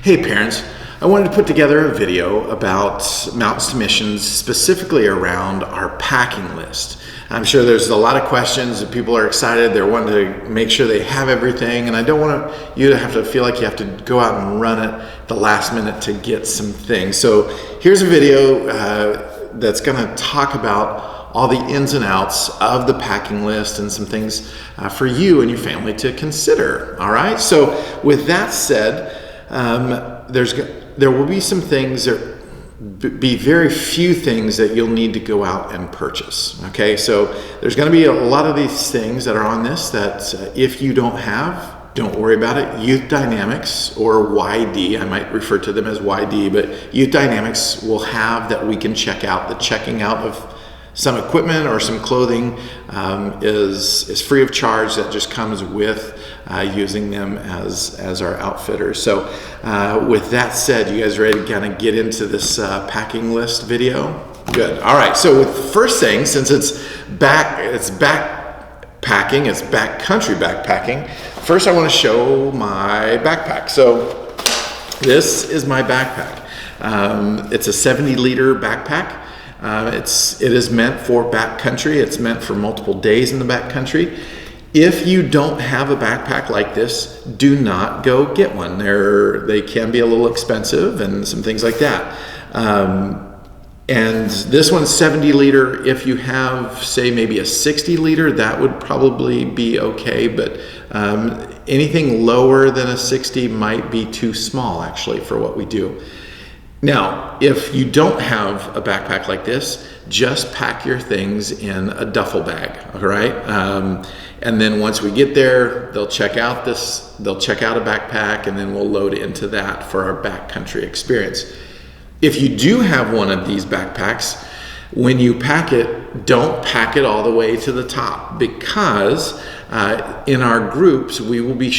Hey parents, I wanted to put together a video about mountain submissions, specifically around our packing list. I'm sure there's a lot of questions and people are excited. They're wanting to make sure they have everything, and I don't want you to have to feel like you have to go out and run it the last minute to get some things. So here's a video that's going to talk about all the ins and outs of the packing list and some things for you and your family to consider. All right, so with that said, there will be some things, there be very few things that you'll need to go out and purchase. Okay, so there's going to be a lot of these things that are on this that if you don't have, don't worry about it. Youth Dynamics, or YD, I might refer to them as YD, but Youth Dynamics will have that we can check out. The checking out of some equipment or some clothing is free of charge. That just comes with using them as our outfitters. So with that said, you guys ready to kind of get into this packing list video? Good. All right, so with the first thing, since it's backpacking, it's backcountry backpacking, first I want to show my backpack. So this is my backpack. It's a 70-liter backpack. It is meant for backcountry. It's meant for multiple days in the backcountry. If you don't have a backpack like this, do not go get one. They can be a little expensive and some things like that. And this one's 70 liter. If you have, say, maybe a 60 liter, that would probably be okay. But anything lower than a 60 might be too small, actually, for what we do. Now, if you don't have a backpack like this, just pack your things in a duffel bag, all right? And then once we get there, they'll check out a backpack, and then we'll load into that for our backcountry experience. If you do have one of these backpacks, when you pack it, don't pack it all the way to the top, because in our groups, we will be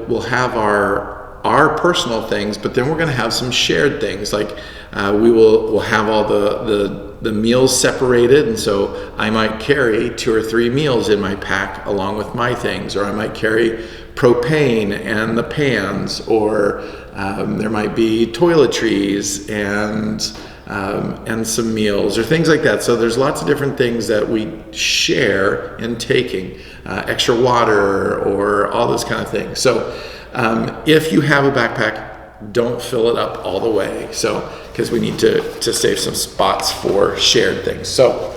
we'll have our personal things, but then we're going to have some shared things, like we'll have all the meals separated, and so I might carry 2 or 3 meals in my pack along with my things, or I might carry propane and the pans, or there might be toiletries and some meals or things like that. So there's lots of different things that we share in taking, extra water or all those kind of things. So if you have a backpack, don't fill it up all the way, because we need to save some spots for shared things. So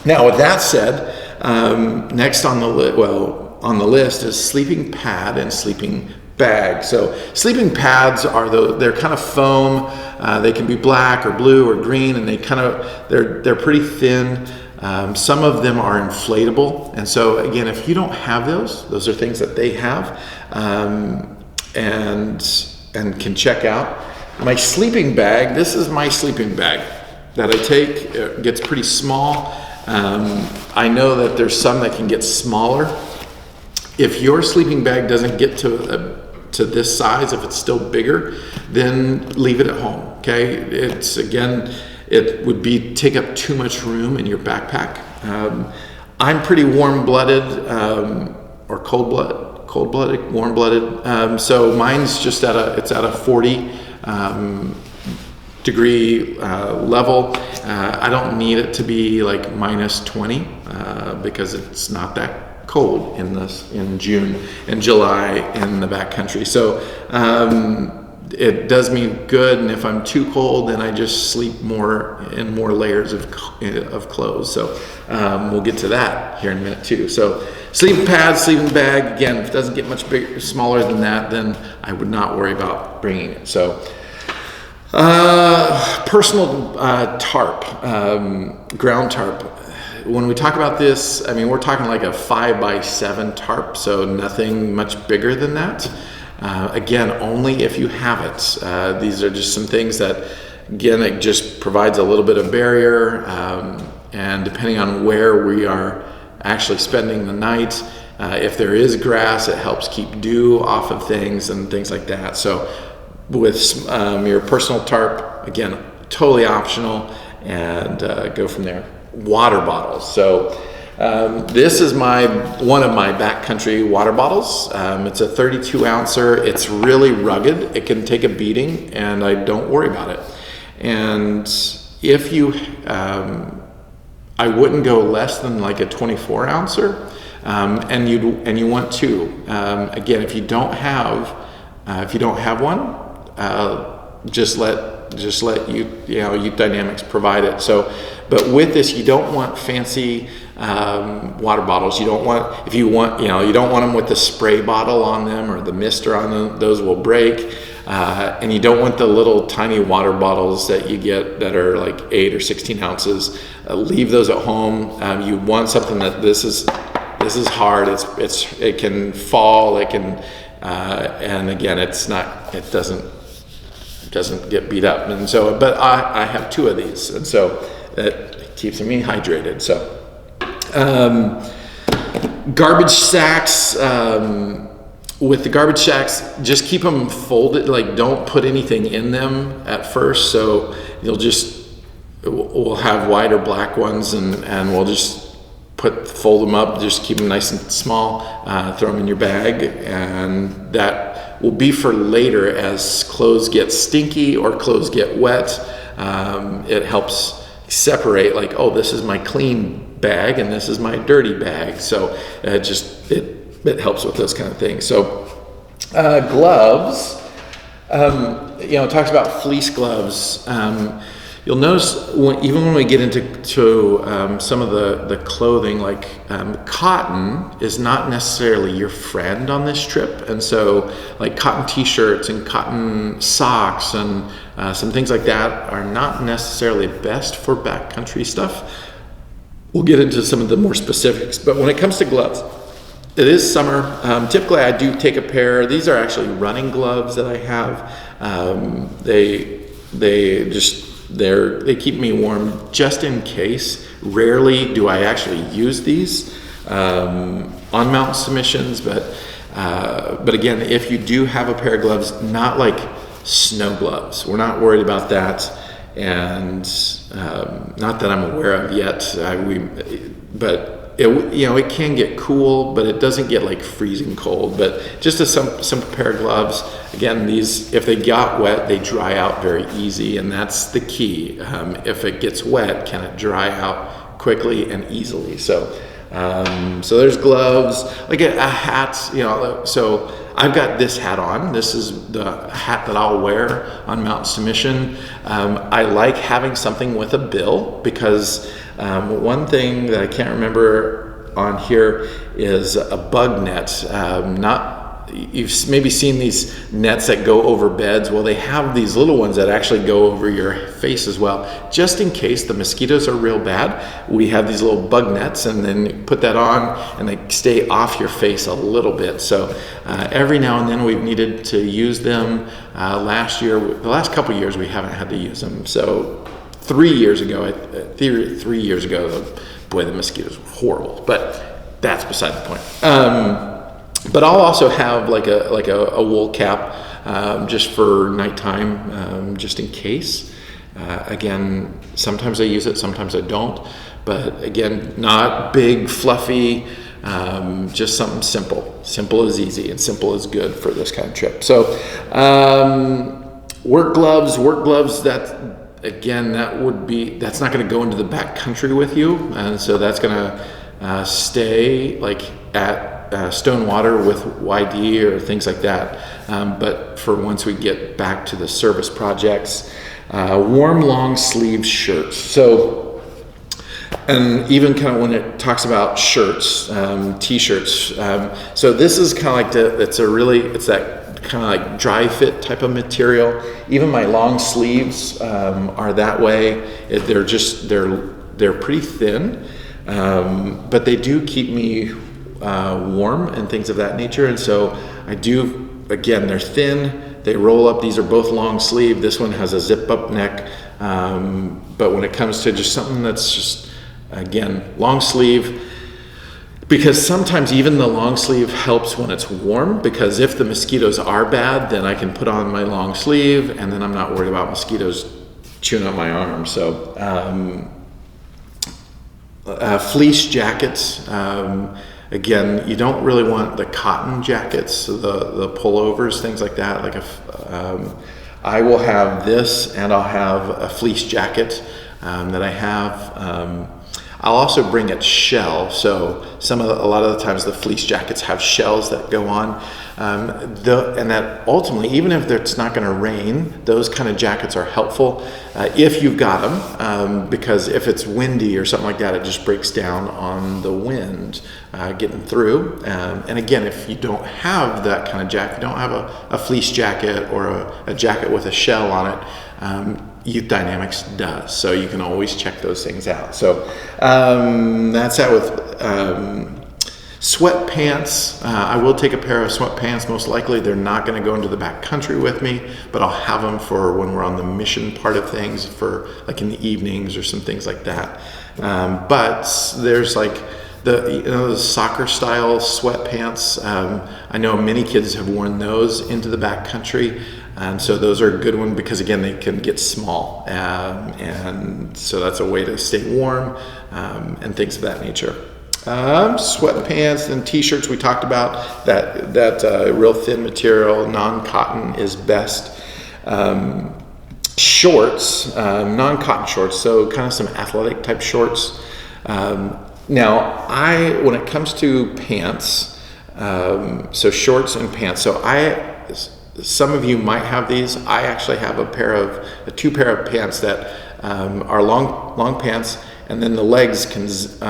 now with that said, next on the list is sleeping pad and sleeping bag. So sleeping pads they're kind of foam. They can be black or blue or green, and they're pretty thin. Some of them are inflatable, and so again, if you don't have those are things that they have, and can check out. My sleeping bag, this is my sleeping bag that I take. It gets pretty small. I know that there's some that can get smaller. If your sleeping bag doesn't get to this size, if it's still bigger, then leave it at home. Okay, it would take up too much room in your backpack. I'm pretty warm-blooded, or cold-blooded, warm-blooded. So mine's just at a 40 degree level. I don't need it to be like minus 20 because it's not that cold in June and July in the backcountry. So it does me good, and if I'm too cold, then I just sleep more in more layers of clothes. So we'll get to that here in a minute too. So sleeping pad, sleeping bag, again, if it doesn't get much bigger, smaller than that, then I would not worry about bringing it. So personal tarp, ground tarp. When we talk about this, I mean, we're talking like a 5x7 tarp, so nothing much bigger than that. Again, only if you have it. These are just some things that, again, it just provides a little bit of barrier, and depending on where we are actually spending the night, if there is grass, it helps keep dew off of things and things like that. So with your personal tarp, again, totally optional, and go from there. Water bottles. So This is one of my backcountry water bottles. It's a 32 ouncer. It's really rugged. It can take a beating, and I don't worry about it. And if you, I wouldn't go less than like a 24 ouncer, and you want to. Again, if you don't have one, just let Youth Dynamics provide it. So, but with this, you don't want fancy water bottles. You don't want, you don't want them with the spray bottle on them or the mister on them. Those will break. And you don't want the little tiny water bottles that you get that are like 8 or 16 ounces. Leave those at home. You want something that this is hard. It can fall. It can, and again, it doesn't get beat up. And so, but I have 2 of these, and so that keeps me hydrated. So, garbage sacks. With the garbage sacks, just keep them folded. Like, don't put anything in them at first. So we'll have white or black ones, and we'll just fold them up. Just keep them nice and small. Throw them in your bag, and that will be for later as clothes get stinky or clothes get wet. It helps separate, like, oh, this is my clean bag and this is my dirty bag. So it helps with those kind of things. So gloves, it talks about fleece gloves. You'll notice even when we get into some of the clothing, like cotton is not necessarily your friend on this trip. And so like cotton t-shirts and cotton socks and some things like that are not necessarily best for backcountry stuff. We'll get into some of the more specifics, but when it comes to gloves, it is summer. Typically I do take a pair. These are actually running gloves that I have. They keep me warm just in case. Rarely do I actually use these on mountain submissions, but again, if you do have a pair of gloves, not like snow gloves, we're not worried about that, and not that I'm aware of yet. But it can get cool, but it doesn't get like freezing cold. But just a simple pair of gloves. Again, these, if they got wet, they dry out very easy, and that's the key. If it gets wet, can it dry out quickly and easily? So there's gloves, like a hat. So I've got this hat on. This is the hat that I'll wear on mountain submission. I like having something with a bill because one thing that I can't remember on here is a bug net. You've maybe seen these nets that go over beds. Well, they have these little ones that actually go over your face as well. Just in case the mosquitoes are real bad, we have these little bug nets, and then you put that on and they stay off your face a little bit. So every now and then we've needed to use them. The last couple of years we haven't had to use them. So 3 years ago, boy, the mosquitoes were horrible, but that's beside the point. But I'll also have like a wool cap just for nighttime, just in case. Again, sometimes I use it, sometimes I don't. But again, not big, fluffy, just something simple. Simple is easy and simple is good for this kind of trip. So work gloves, that's not going to go into the backcountry with you. And so that's going to stay like at stone water with YD or things like that, but for once we get back to the service projects, warm long sleeve shirts. So, and even kind of when it talks about shirts, t-shirts, so this is kind of like it's that kind of like dry fit type of material. Even my long sleeves are that way. They're pretty thin, but they do keep me warm and things of that nature. And so I do, again, they're thin, they roll up. These are both long sleeve. This one has a zip up neck, but when it comes to just something that's just, again, long sleeve, because sometimes even the long sleeve helps when it's warm, because if the mosquitoes are bad, then I can put on my long sleeve and then I'm not worried about mosquitoes chewing up my arm. So Fleece jackets. Again, you don't really want the cotton jackets, the pullovers, things like that. Like I will have this, and I'll have a fleece jacket that I have. I'll also bring a shell. So a lot of the times the fleece jackets have shells that go on. And that ultimately, even if it's not going to rain, those kind of jackets are helpful if you've got them, because if it's windy or something like that, it just breaks down on the wind getting through. And again, if you don't have that kind of jacket, you don't have a fleece jacket or a jacket with a shell on it, Youth Dynamics does. So you can always check those things out. So that's that with sweatpants. I will take a pair of sweatpants. Most likely they're not going to go into the backcountry with me, but I'll have them for when we're on the mission part of things, for like in the evenings or some things like that. But there's like the soccer style sweatpants. I know many kids have worn those into the backcountry. And so those are a good one because, again, they can get small. And so that's a way to stay warm and things of that nature. Sweatpants and t-shirts we talked about, that real thin material, non-cotton is best. Shorts, non-cotton shorts, so kind of some athletic type shorts. Now, when it comes to pants, so shorts and pants, some of you might have these. I actually have two pair of pants that are long pants, and then the legs can just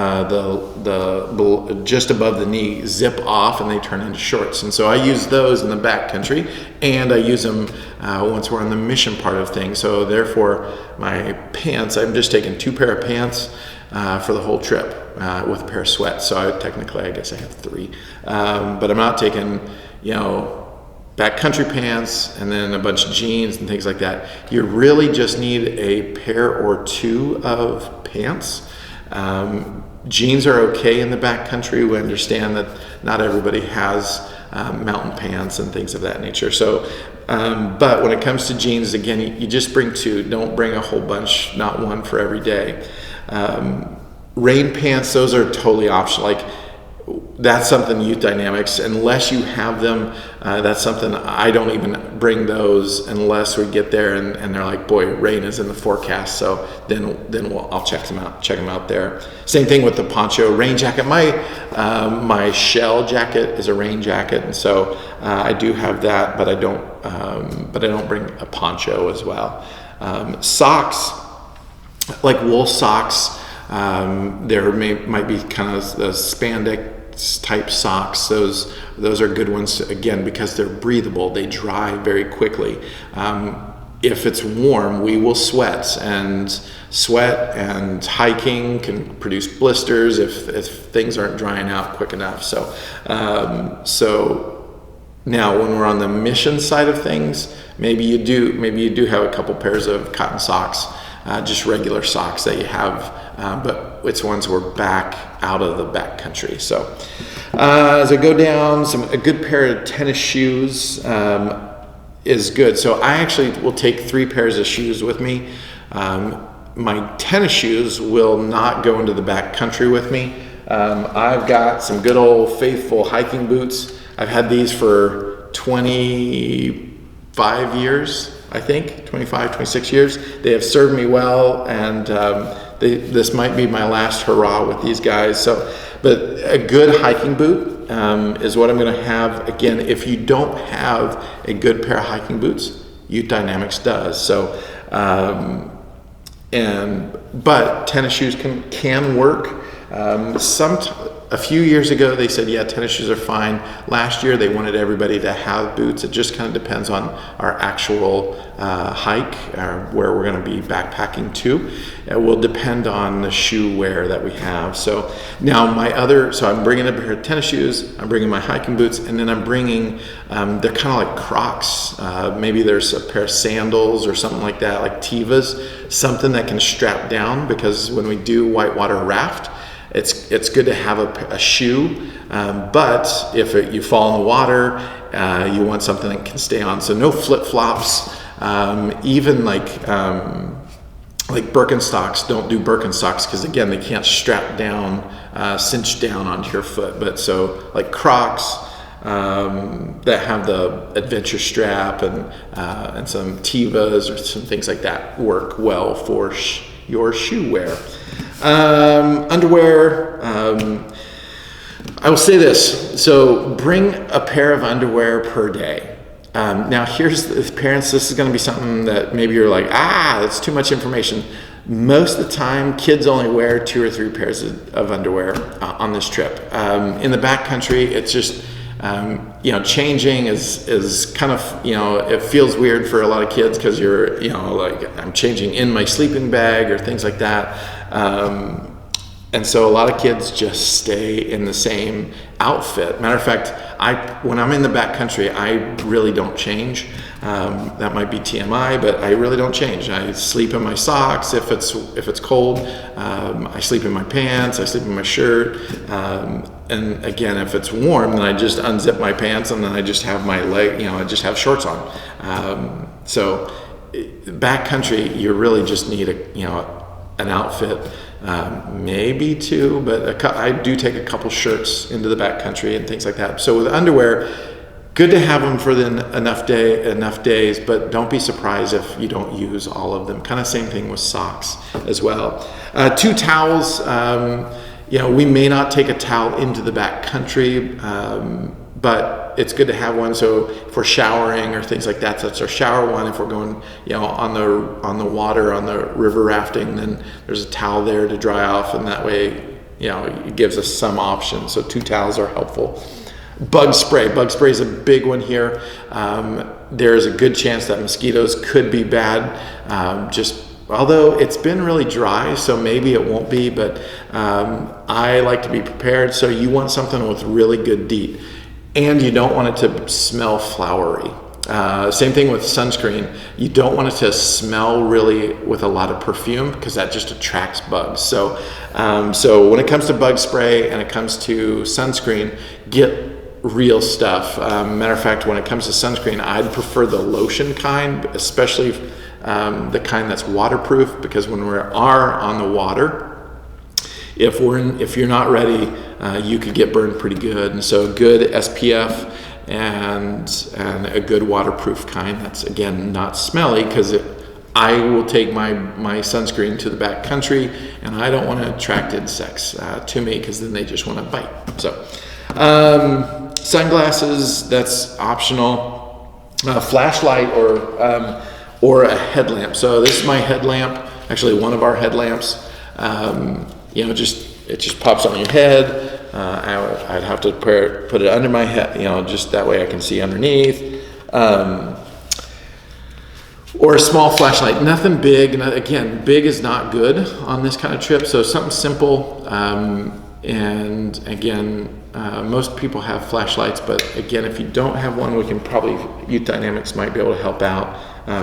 above the knee zip off, and they turn into shorts. And so I use those in the backcountry, and I use them once we're on the mission part of things. So therefore, my pants, I'm just taking two pair of pants for the whole trip with a pair of sweats. So I guess I have three, but I'm not taking, backcountry pants and then a bunch of jeans and things like that. You really just need a pair or two of pants. Jeans are okay in the backcountry. We understand that not everybody has mountain pants and things of that nature. So, but when it comes to jeans, again, you just bring two. Don't bring a whole bunch, not one for every day. Rain pants, those are totally optional. That's something Youth Dynamics, unless you have them, that's something I don't even bring those unless we get there and they're like, boy, rain is in the forecast. So then I'll check them out there. Same thing with the poncho, rain jacket. My shell jacket is a rain jacket, and so I do have that, but I don't bring a poncho as well. Socks, like wool socks. There might be kind of the spandex type socks. Those are good ones, again, because they're breathable. They dry very quickly. If it's warm, we will sweat, and hiking can produce blisters if things aren't drying out quick enough. So now when we're on the mission side of things, maybe you do have a couple pairs of cotton socks, just regular socks that you have, but it's ones we're back out of the backcountry. So as I go down, a good pair of tennis shoes is good. So I actually will take 3 pairs of shoes with me. My tennis shoes will not go into the backcountry with me. I've got some good old faithful hiking boots. I've had these for 25 years. I think 25, 26 years. They have served me well, and this might be my last hurrah with these guys. But a good hiking boot is what I'm going to have. Again, if you don't have a good pair of hiking boots, Youth Dynamics does. So, but tennis shoes can work. A few years ago, they said, yeah, tennis shoes are fine. Last year, they wanted everybody to have boots. It just kind of depends on our actual hike, where we're going to be backpacking to. It will depend on the shoe wear that we have. So now I'm bringing a pair of tennis shoes, I'm bringing my hiking boots, and then I'm bringing, they're kind of like Crocs. Maybe there's a pair of sandals or something like that, like Tevas, something that can strap down, because when we do whitewater raft, it's good to have a shoe, but if you fall in the water, you want something that can stay on. So no flip-flops, even like like Birkenstocks, don't do Birkenstocks because again, they can't strap down, cinch down onto your foot. But so like Crocs that have the adventure strap and some Tevas or some things like that work well for your shoe wear. Underwear. I will say this. So bring a pair of underwear per day. Now here's the parents, this is going to be something that maybe you're like, that's too much information. Most of the time, kids only wear 2 or 3 pairs of underwear on this trip. In the backcountry, it's just, changing is kind of, it feels weird for a lot of kids because you're, like I'm changing in my sleeping bag or things like that. And so a lot of kids just stay in the same outfit. Matter of fact, when I'm in the backcountry, I really don't change. That might be TMI, but I really don't change. I sleep in my socks if it's cold. I sleep in my pants. I sleep in my shirt. And again, if it's warm, then I just unzip my pants and then I just have my I just have shorts on. So backcountry, you really just need an outfit. Maybe 2, but I do take a couple shirts into the backcountry and things like that. So with underwear, good to have them for enough days, but don't be surprised if you don't use all of them. Kind of same thing with socks as well. 2 towels. We may not take a towel into the backcountry, but it's good to have one. So if we're showering or things like that, that's our shower one. If we're going, on the water, on the river rafting, then there's a towel there to dry off, and that way, it gives us some options. So 2 towels are helpful. Bug spray. Bug spray is a big one here. There's a good chance that mosquitoes could be bad. Although it's been really dry, so maybe it won't be, but I like to be prepared. So you want something with really good DEET. And you don't want it to smell flowery. Same thing with sunscreen. You don't want it to smell really with a lot of perfume because that just attracts bugs. So when it comes to bug spray and it comes to sunscreen, get real stuff. Matter of fact, when it comes to sunscreen, I'd prefer the lotion kind, especially the kind that's waterproof, because when we are on the water, if you're not ready, you could get burned pretty good. And so good SPF and a good waterproof kind that's, again, not smelly, because I will take my sunscreen to the back country and I don't want to attract insects to me, because then they just want to bite. So sunglasses, that's optional. Flashlight or a headlamp. So this is my headlamp, actually one of our headlamps. It just pops on your head. I'd have to put it under my head, just that way I can see underneath. Or a small flashlight, nothing big. Again, big is not good on this kind of trip, so something simple. And again, most people have flashlights, but again, if you don't have one, we can probably, Youth Dynamics might be able to help out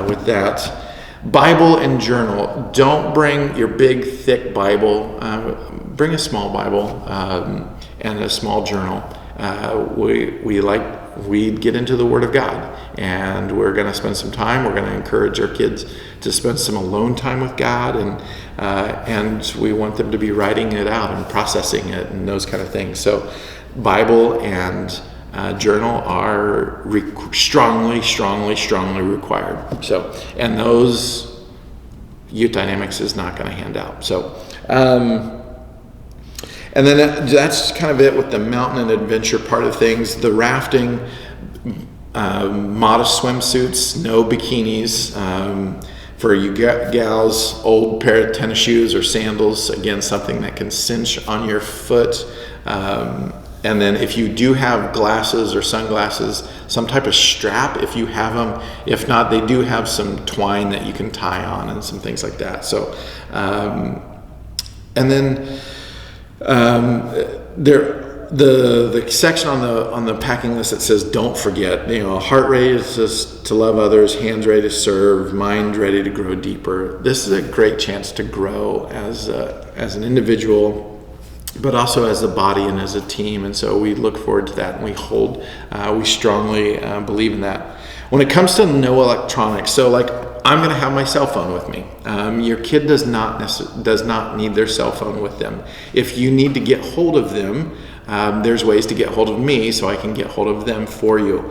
with that. Bible and journal. Don't bring your big, thick Bible. Bring a small Bible and a small journal. We get into the Word of God, and we're going to spend some time. We're going to encourage our kids to spend some alone time with God, and we want them to be writing it out and processing it and those kind of things. So, Bible and journal are strongly required. So, and those Youth Dynamics is not going to hand out. So, and then that's kind of it with the mountain and adventure part of things. The rafting, modest swimsuits, no bikinis. For you gals, old pair of tennis shoes or sandals, again, something that can cinch on your foot. And then if you do have glasses or sunglasses, some type of strap if you have them. If not, they do have some twine that you can tie on and some things like that. So, and then the section on the packing list that says don't forget, heart rate is just to love others, hands ready to serve, mind ready to grow deeper. This is a great chance to grow as an individual, but also as a body and as a team. And so we look forward to that, and we strongly believe in that. When it comes to no electronics, so like I'm going to have my cell phone with me. Your kid does not need their cell phone with them. If you need to get hold of them, there's ways to get hold of me so I can get hold of them for you.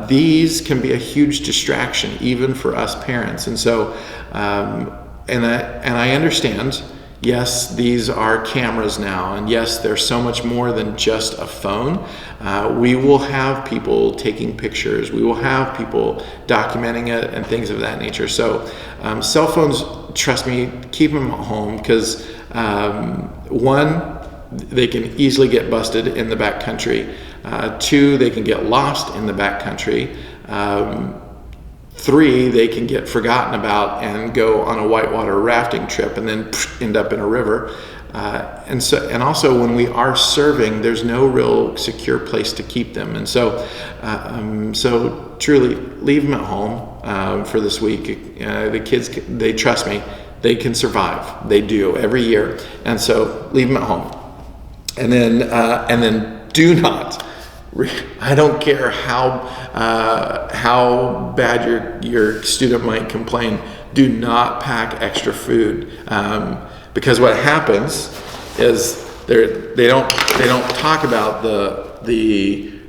These can be a huge distraction even for us parents. And so, and I understand, yes, these are cameras now, and yes, they're so much more than just a phone. We will have people taking pictures. We will have people documenting it and things of that nature. So cell phones, trust me, keep them at home because one, they can easily get busted in the backcountry. Two, they can get lost in the backcountry. Three, they can get forgotten about and go on a whitewater rafting trip and then end up in a river. And also when we are serving, there's no real secure place to keep them. And so truly leave them at home for this week. The kids, they trust me, they can survive. They do every year. And so leave them at home. And then do not, I don't care how bad your student might complain, do not pack extra food, because what happens is they don't talk about the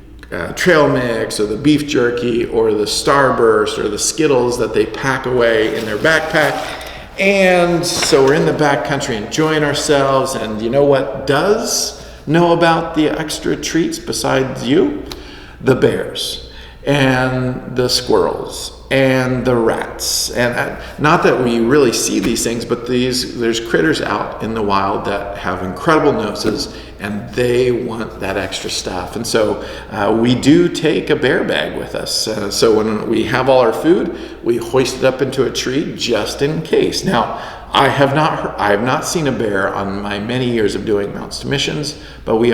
trail mix or the beef jerky or the Starburst or the Skittles that they pack away in their backpack. And so we're in the backcountry enjoying ourselves, and you know what does know about the extra treats besides you? The bears and the squirrels and the rats. And not that we really see these things, but there's critters out in the wild that have incredible noses, and they want that extra stuff. And so we do take a bear bag with us. So when we have all our food, we hoist it up into a tree just in case. Now, I have not seen a bear on my many years of doing mounts to missions, but we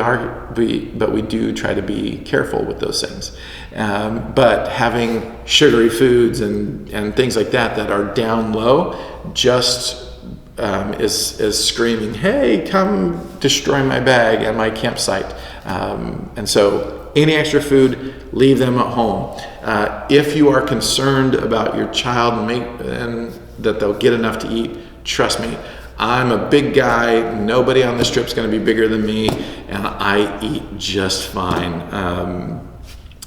do try to be careful with those things. But having sugary foods and things like that are down low just is screaming, hey, come destroy my bag and my campsite. And so any extra food, leave them at home. If you are concerned about your child and that they'll get enough to eat, trust me, I'm a big guy. Nobody on this trip's going to be bigger than me, and I eat just fine.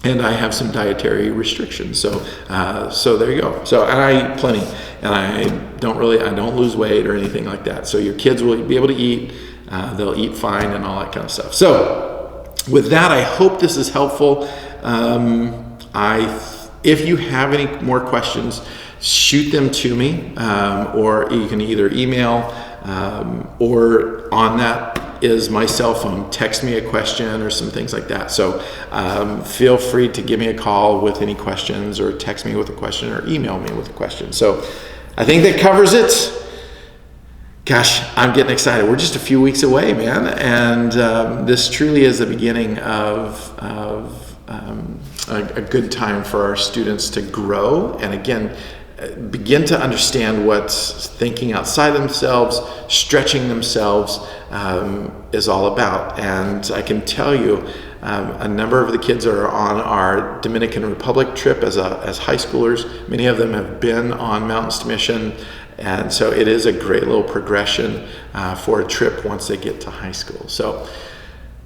And I have some dietary restrictions, so there you go. So, and I eat plenty, and I don't lose weight or anything like that. So your kids will be able to eat. They'll eat fine and all that kind of stuff. So with that, I hope this is helpful. If you have any more questions, shoot them to me, or you can either email, or on that is my cell phone. Text me a question or some things like that. So feel free to give me a call with any questions, or text me with a question, or email me with a question. So I think that covers it. Gosh, I'm getting excited. We're just a few weeks away, man. And this truly is the beginning of a good time for our students to grow. And again, begin to understand what thinking outside themselves, stretching themselves is all about. And I can tell you, a number of the kids are on our Dominican Republic trip as high schoolers. Many of them have been on Mountains to Mission. And so it is a great little progression for a trip once they get to high school. So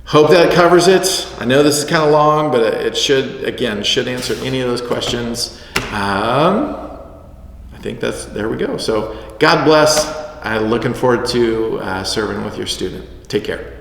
hope that covers it. I know this is kind of long, but it should answer any of those questions. I think there we go. So God bless. I'm looking forward to serving with your student. Take care.